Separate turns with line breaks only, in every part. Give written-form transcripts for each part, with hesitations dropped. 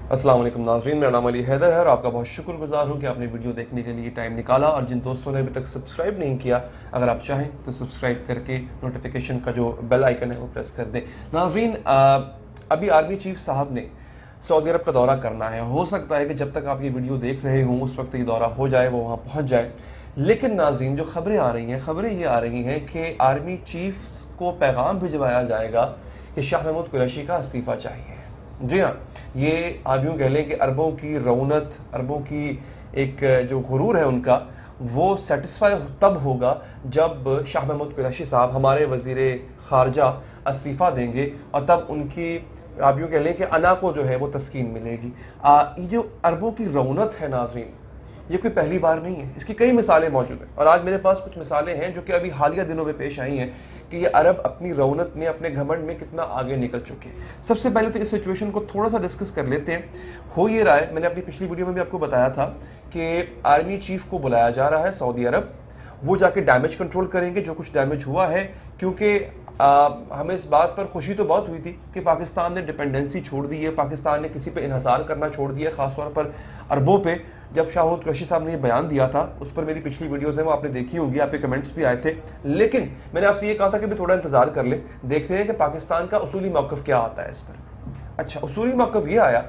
अस्सलाम वालेकुम नाज़रीन, मेरा नाम अली हैदर है और आपका बहुत शुक्रगुजार हूँ कि आपने वीडियो देखने के लिए टाइम निकाला। और जिन दोस्तों ने अभी तक सब्सक्राइब नहीं किया, अगर आप चाहें तो सब्सक्राइब करके नोटिफिकेशन का जो बेल आइकन है वो प्रेस कर दें। नाज़रीन, अभी आर्मी चीफ साहब ने सऊदी अरब का दौरा करना है। हो सकता है कि जब तक आप ये वीडियो देख रहे हों उस वक्त ये दौरा हो जाए, वो वहाँ पहुँच जाए। लेकिन नाज़रीन, जो खबरें आ रही हैं, खबरें ये आ रही हैं कि आर्मी चीफ को पैगाम भिजवाया जाएगा कि शाह महमूद कुरैशी का इस्तीफ़ा चाहिए। जी हाँ, ये आप यूँ कह लें कि अरबों की रौनत, अरबों की एक जो गुरूर है उनका, वो सेटिस्फाई तब होगा जब शाह महमूद कुरैशी साहब, हमारे वज़ीर ख़ारजा, इस्तीफ़ा देंगे और तब उनकी आप यूँ कह लें कि अना को जो है वो तस्कीन मिलेगी। ये जो अरबों की रौनत है नाज़रीन, ये कोई पहली बार नहीं है, इसकी कई मिसालें मौजूद हैं। और आज मेरे पास कुछ मिसालें हैं जो कि अभी हालिया दिनों में पेश आई हैं कि ये अरब अपनी रौनत में, अपने घमंड में कितना आगे निकल चुके हैं। सबसे पहले तो इस सिचुएशन को थोड़ा सा डिस्कस कर लेते हैं। हो ये रहा है, मैंने अपनी पिछली वीडियो में भी आपको बताया था कि आर्मी चीफ को बुलाया जा रहा है सऊदी अरब। वो जाके डैमेज कंट्रोल करेंगे जो कुछ डैमेज हुआ है, क्योंकि हमें इस बात पर खुशी तो बहुत हुई थी कि पाकिस्तान ने डिपेंडेंसी छोड़ दी है, पाकिस्तान ने किसी पे इन्हसार करना छोड़ दिया, ख़ासतौर पर अरबों पे। जब शाह महमूद कुरैशी साहब ने ये बयान दिया था, उस पर मेरी पिछली वीडियोज़ हैं, वो आपने देखी होंगी, आप पे कमेंट्स भी आए थे। लेकिन मैंने आपसे ये कहा था कि भी थोड़ा इंतज़ार कर ले, देखते हैं कि पाकिस्तान का उसूली मौक़िफ़ क्या आता है इस पर। अच्छा, उसूली मौक़िफ़ ये आया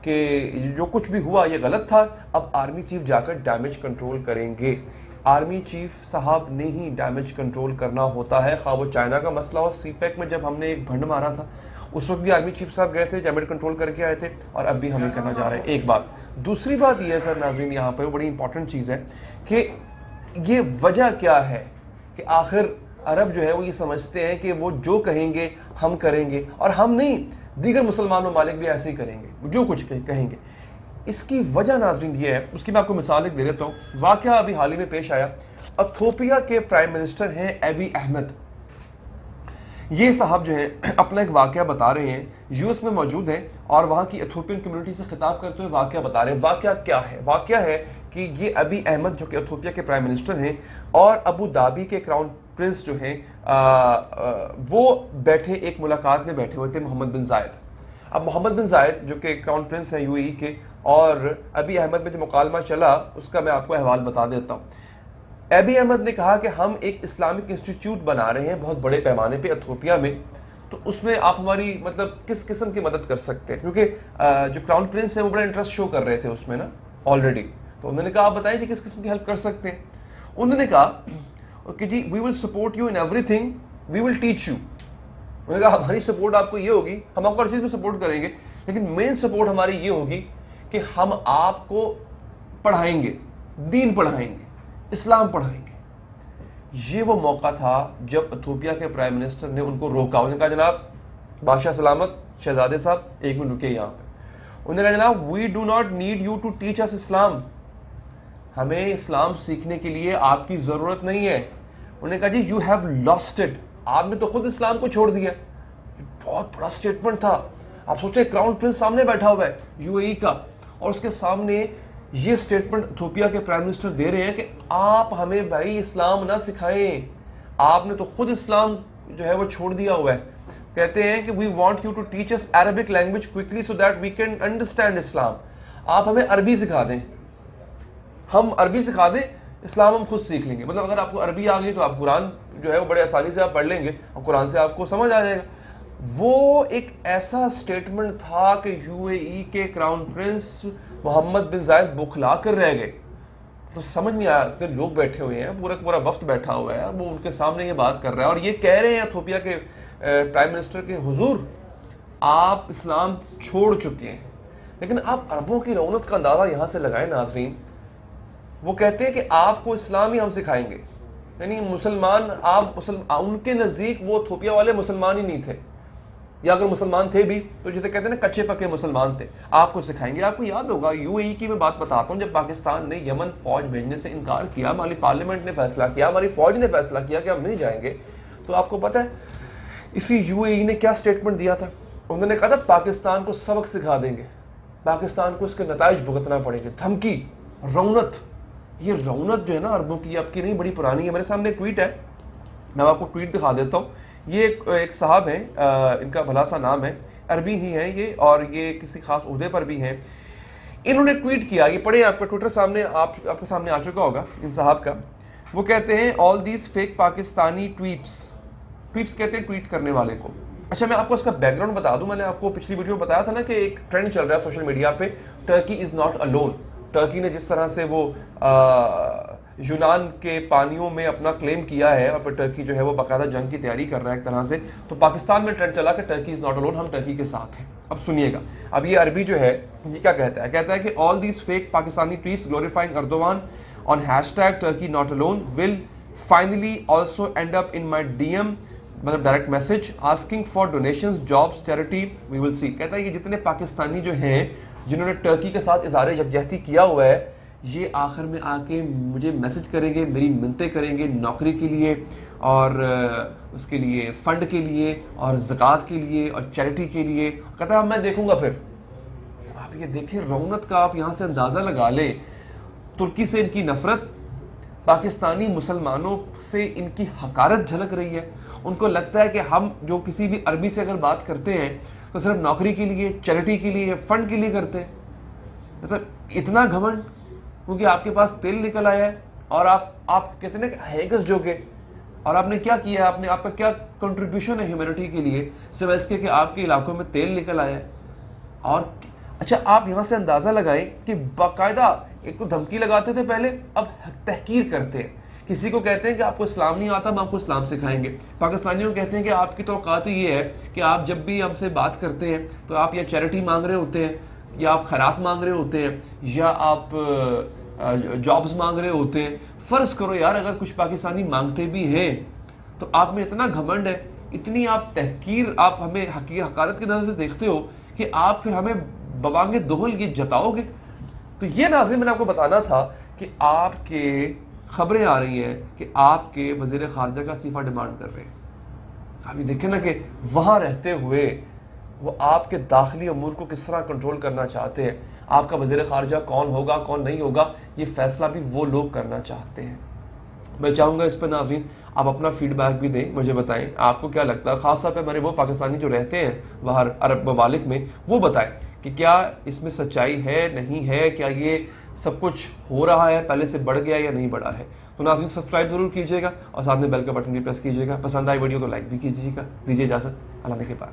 कि जो कुछ भी हुआ ये गलत था, अब आर्मी चीफ जाकर डैमेज कंट्रोल करेंगे। आर्मी चीफ साहब ने ही डैमेज कंट्रोल करना होता है, खा वो चाइना का मसला हो। सीपैक में जब हमने एक भंड मारा था, उस वक्त भी आर्मी चीफ साहब गए थे, डैमेज कंट्रोल करके आए थे, और अब भी हम ये करना चाह रहे हैं। एक बात। दूसरी बात ये है सर नाज़रीन, यहाँ पर बड़ी इंपॉर्टेंट चीज़ है कि ये वजह क्या है कि आखिर अरब जो है वो ये समझते हैं कि वो जो कहेंगे हम करेंगे, और हम नहीं, दीगर मुसलमान ममालिक भी ऐसे ही करेंगे जो कुछ कहेंगे। इसकी वजह नाज़रीन ये है, उसकी मैं आपको मिसाल एक दे देता हूँ। वाक़या अभी हाल ही में पेश आया। इथियोपिया के प्राइम मिनिस्टर हैं अबी अहमद। ये साहब जो है अपना एक वाक़या बता रहे हैं, यूएस में मौजूद हैं और वहाँ की इथियोपियन कम्युनिटी से खिताब करते हुए वाक़या बता रहे हैं। वाक़या क्या है? वाक़या है कि ये अबी अहमद जो कि इथियोपिया के प्राइम मिनिस्टर हैं और अबू धाबी के क्राउन प्रिंस जो हैं, वो बैठे एक मुलाकात में बैठे हुए थे मोहम्मद बिन जायद। अब मोहम्मद बिन जायद जो कि क्राउन प्रिंस हैं यूएई के, और अबी अहमद में जो मुकालमा चला उसका मैं आपको अहवाल बता देता हूँ। अबी अहमद ने कहा कि हम एक इस्लामिक इंस्टीट्यूट बना रहे हैं बहुत बड़े पैमाने पे इथियोपिया में, तो उसमें आप हमारी मतलब किस किस्म की मदद कर सकते हैं, क्योंकि जो क्राउन प्रिंस हैं वो बड़ा इंटरेस्ट शो कर रहे थे उसमें ना ऑलरेडी। तो उन्होंने कहा आप बताइए जी किस किस्म की हेल्प कर सकते हैं। उन्होंने कहा कि जी we will support you in everything, we will teach you. उन्होंने कहा हमारी सपोर्ट आपको ये होगी, हम आपको हर चीज़ में सपोर्ट करेंगे, लेकिन मेन सपोर्ट हमारी ये होगी कि हम आपको पढ़ाएंगे, दीन पढ़ाएंगे, इस्लाम पढ़ाएंगे। ये वो मौका था जब इथियोपिया के प्राइम मिनिस्टर ने उनको रोका। उन्होंने कहा जनाब बादशाह सलामत, शहजादे साहब एक मिनट रुकिए यहाँ पे। उन्होंने कहा जनाब we do not need you to teach us Islam, हमें इस्लाम सीखने के लिए आपकी ज़रूरत नहीं है। उन्होंने कहा जी यू हैव लॉस्ट इट, आपने तो खुद इस्लाम को छोड़ दिया। बहुत बड़ा स्टेटमेंट था। आप सोचें क्राउन प्रिंस सामने बैठा हुआ है यूएई का, और उसके सामने ये स्टेटमेंट इथियोपिया के प्राइम मिनिस्टर दे रहे हैं कि आप हमें भाई इस्लाम ना सिखाएं, आपने तो खुद इस्लाम जो है वो छोड़ दिया हुआ है। कहते हैं कि we want you to teach us Arabic language quickly so that we can understand Islam, आप हमें अरबी सिखा दें, हम अरबी सिखा दें, इस्लाम हम खुद सीख लेंगे। मतलब अगर आपको अरबी आ गई तो आप कुरान जो है वो बड़े आसानी से आप पढ़ लेंगे और कुरान से आपको समझ आ जाएगा। वो एक ऐसा स्टेटमेंट था कि यूएई के क्राउन प्रिंस मोहम्मद बिन जायद बुखला कर रह गए। तो समझ नहीं आया, इतने लोग बैठे हुए हैं, पूरा पूरा वफ्द बैठा हुआ है, वो उनके सामने ये बात कर रहा है और ये कह रहे हैं इथियोपिया के प्राइम मिनिस्टर के हुजूर आप इस्लाम छोड़ चुके हैं। लेकिन आप अरबों की रौनक का अंदाज़ा यहाँ से लगाएं नाज़रीन। वो कहते हैं कि आपको इस्लाम ही हम सिखाएंगे, यानी मुसलमान आप उनके नज़दीक वो इथियोपिया वाले मुसलमान ही नहीं थे, या अगर मुसलमान थे भी तो जैसे कहते हैं ना कच्चे पक्के मुसलमान थे, आपको सिखाएंगे। आपको याद होगा यूएई की मैं बात बताता हूँ, जब पाकिस्तान ने यमन फौज भेजने से इनकार किया, हमारी पार्लियामेंट ने फैसला किया, हमारी फौज ने फैसला किया कि हम नहीं जाएंगे, तो आपको पता है इसी यूएई ने क्या स्टेटमेंट दिया था? उन्होंने कहा था पाकिस्तान को सबक सिखा देंगे, पाकिस्तान को इसके नताइज भुगतना पड़ेंगे। धमकी, रौनत, ये रौनत जो है ना अरबों की आपकी नहीं बड़ी पुरानी है। मेरे सामने एक ट्वीट है, मैं आपको ट्वीट दिखा देता हूँ। ये एक साहब हैं, इनका भला सा नाम है अरबी ही हैं ये, और ये किसी खास ओहदे पर भी हैं। इन्होंने ट्वीट किया, ये पढ़े आपका ट्विटर सामने आपके सामने आ चुका होगा इन साहब का। वो कहते हैं ऑल दीज फेक पाकिस्तानी ट्वीप्स कहते हैं ट्वीट करने वाले को। अच्छा, मैं आपको इसका बैकग्राउंड बता दूं, मैंने आपको पिछली वीडियो में बताया था ना कि एक ट्रेंड चल रहा है सोशल मीडिया पे, Turkey is not alone. Turkey ने जिस तरह से वो यूनान के पानियों में अपना क्लेम किया है, और फिर टर्की जो है वो बाकायदा जंग की तैयारी कर रहा है एक तरह से, तो पाकिस्तान में ट्रेंड चला कि टर्की इज़ नॉट अलोन, हम टर्की के साथ हैं। अब सुनिएगा, अब ये अरबी जो है ये क्या कहता है कि all these fake Pakistani tweets glorifying Erdogan on hashtag Turkey not alone will finally also end up in my DM, मतलब direct message, asking for donations, jobs, charity, we will see. कहता है कि जितने पाकिस्तानी जो हैं जिन्होंने टर्की के साथ इज़हार यकजहती किया हुआ है, ये आखिर में आके मुझे मैसेज करेंगे, मेरी मिन्नतें करेंगे नौकरी के लिए, और उसके लिए फ़ंड के लिए, और ज़कात के लिए, और चैरिटी के लिए। कहता है मैं देखूंगा। फिर आप ये देखें रौनक का, आप यहाँ से अंदाज़ा लगा लें। तुर्की से इनकी नफ़रत, पाकिस्तानी मुसलमानों से इनकी हकारत झलक रही है। उनको लगता है कि हम जो किसी भी अरबी से अगर बात करते हैं तो सिर्फ नौकरी के लिए, चैरिटी के लिए, फंड के लिए करते हैं। मतलब इतना घमंड, क्योंकि आपके पास तेल निकल आया है और आप कितने हैगस जोगे, और आपने क्या किया, आपका क्या कंट्रीब्यूशन है ह्यूमैनिटी के लिए, सिवाय इसके कि आपके इलाकों में तेल निकल आया है। और अच्छा, आप यहाँ से अंदाज़ा लगाएं कि बाकायदा एक तो धमकी लगाते थे पहले, अब तहकीर करते हैं। किसी को कहते हैं कि आपको इस्लाम नहीं आता, हम आपको इस्लाम सिखाएंगे। पाकिस्तानियों को कहते हैं कि आपकी तो औकात ये है कि आप जब भी हमसे बात करते हैं तो आप या चैरिटी मांग रहे होते हैं, या आप खैरात मांग रहे होते हैं, या आप जॉब्स मांग रहे होते हैं। फ़र्ज़ करो यार, अगर कुछ पाकिस्तानी मांगते भी हैं तो आप में इतना घमंड है, इतनी आप तहकीर, आप हमें हकारत की नज़र से देखते हो कि आप फिर हमें बबांगे दोहल ये जताओगे। तो ये नाज़रीन मैंने आपको बताना था कि आपके खबरें आ रही हैं कि आपके वज़ीर ख़ारजा का इस्तीफ़ा डिमांड कर रहे हैं। आप ये देखें ना कि वहाँ रहते हुए वो आपके दाखिली अमूर को किस तरह कंट्रोल करना चाहते हैं। आपका वज़ीर ख़ारजा कौन होगा कौन नहीं होगा, ये फ़ैसला भी वो लोग करना चाहते हैं। मैं चाहूँगा इस पर नाज़रीन आप अपना फीडबैक भी दें, मुझे बताएं आपको क्या लगता है। ख़ास तौर पे मेरे वो पाकिस्तानी जो रहते हैं बाहर अरब ममालिक में, वो बताएं कि क्या इसमें सच्चाई है, नहीं है, क्या ये सब कुछ हो रहा है, पहले से बढ़ गया या नहीं बढ़ा है। तो नाज़रीन सब्सक्राइब ज़रूर कीजिएगा और साथ में बेल का बटन भी प्रेस कीजिएगा। पसंद आई वीडियो तो लाइक भी कीजिएगा। दीजिए इजाज़त, अल्लाह ने के बाद।